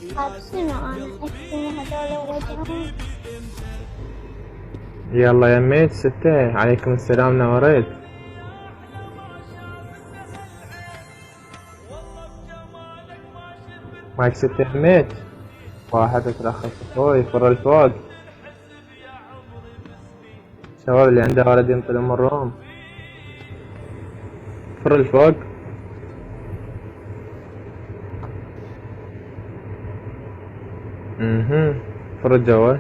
طيب شنو أنا أكتم هذول وجههم؟ يلا يا ميت ستة، عليكم السلام، نوريت. مايك ستة يا ميت. واحد اترخص اخوي فر الفوق. الشباب اللي عنده ولد ينطلب مرهم فر الفوق. فر الجوا.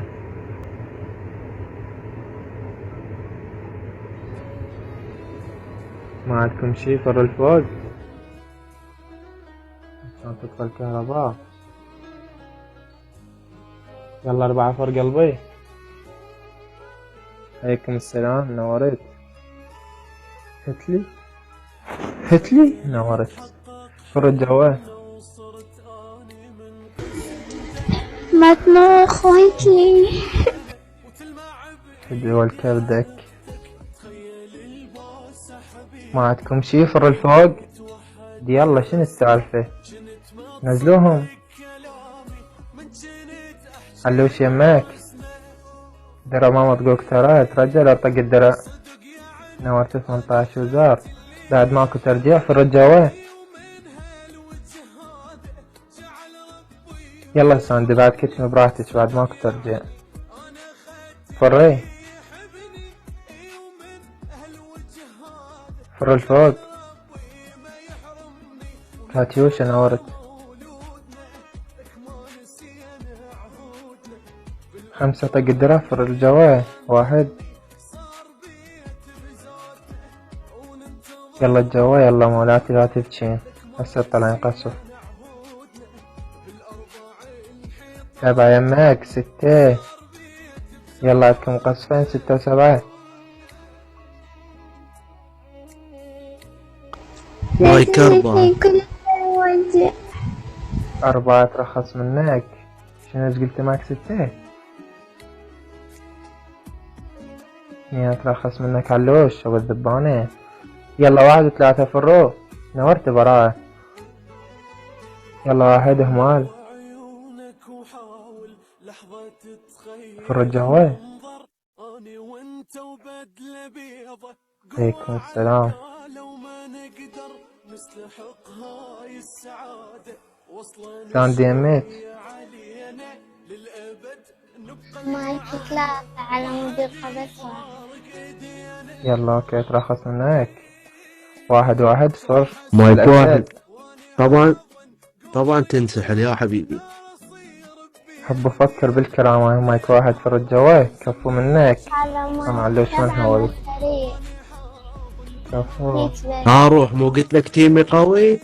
ما عندكم شي فر الفوق عشان تدخل الكهرباء. يلا 4 فر قلبي. عليكم السلام، نورت. هتلي نورت. فر الجوا. مطنوخ وهيكلي. الجوال كبدك. ما عندكم شي فر الفوق. دي يلا شنو السالفة؟ نزلوهم. علوش يماك. درا ما مطقوك ترى ترجع لا طق الدرا. نورت 18 وزار. بعد ماكو ترجيع فر الجوا. يلا ساندي بعد كتم براحتك بعد ماكو ترجيع. فري. فر الفوق. كاتيوشا نورت. 5 طق الدرا فر الجوا. 1. يلا الجوا يلا مولاتي لا تبجين هسه طلعين قصف. 7 يماك. 6. يلا عندكم قصفين 6 و7. مايك 4. كل وجه. 4 ترخص منك. شنو قلت معك 6؟ 2 ترخص منك علوش ابو الذبانة. يلا 1 و3 فرو. نورت براءة. يلا 1 همال. فر الجوا. عليكم السلام. ساندي يميت. مايك 3 على مود رقبتها. يلا اوكي ترخص منك. 1 فر مايك الأسد. 1. طبعا تنسحل يا حبيبي. حب افكر بالكرامة. مايك 1 فر الجوا. كفو منك. على ما علوش من هو. كفو. روح مو قلت لك تيمي قوي.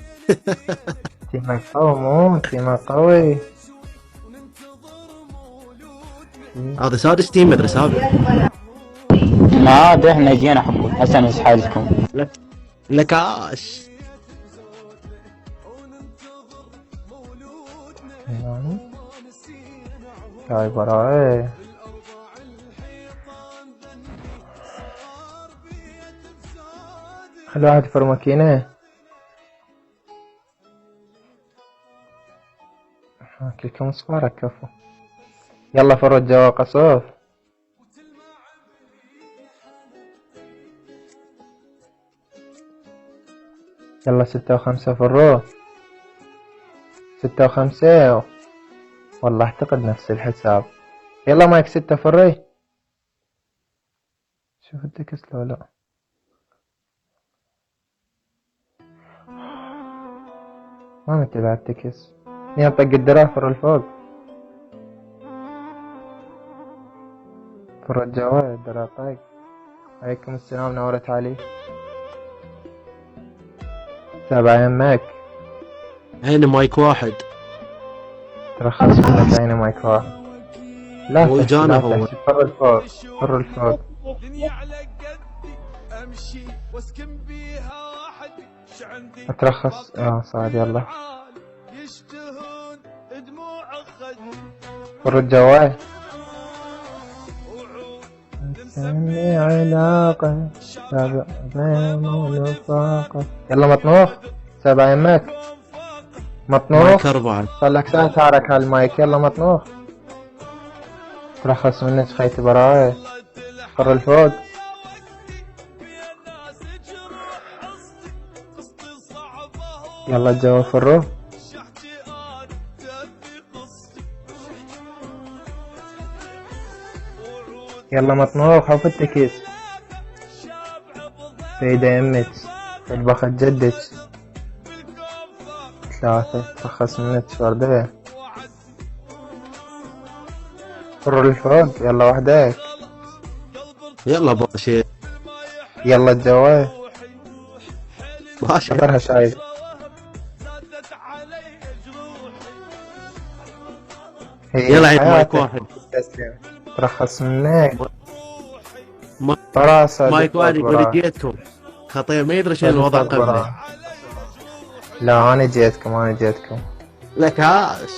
تيمك قوي مو تيمك قوي. هذا سادس تيم مدري سابع. ما عاد احنا جينا حبون هسه نسحلكم. لك عاش. هاي براءة. خلي 1 فر ماكينة. كلكم صفارك كفو. يلا فر الجوا قصف. يلا 6 و5 فرو. 6 و5. والله اعتقد نفس الحساب. يلا مايك 6 فري. شوف الدكس لو لا. ما متبع التكس. 2 طق الدرا فر الفوق. فر الجوا الدرا طق. عليكم السلام، نورت علي. 7 يماك. هنا مايك 1. ترخص منك عيني مايك 1. لا هو تحكي جانا لا هو. تحكي. فر الفوق. فر الفوق. اترخص صعد. يلا فر الجوا. سمي علاقة بين الوفاقة. يلا مطنوخ. 7 يماك. مطنوخ. مايك 4. خلك ساعتك هالمايك. يلا مطنوخ. ترخص منك خيتي براي. فر الفوق. يلا الجو فرو. يلا مطنوخ حوف التكيس. سيدة يمك تطبخ جدك. 3 ترخص منك فردة. فر الفوق. يلا وحدك. يلا باشا. يلا الجو. باشا. شطرها شايف. يلا عيد مايك 1. ترخص منك. ما- براسة مايك 1 برا. يقول جيتكم. خطير ما يدري شنو الوضع برا. قبله. لا انا جيتكم. لكاش.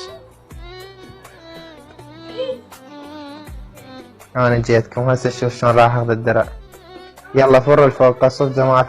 انا جيتكم هسه شوف شلون راح اخذ الدرع. يلا فر الفوق. قصف جماعة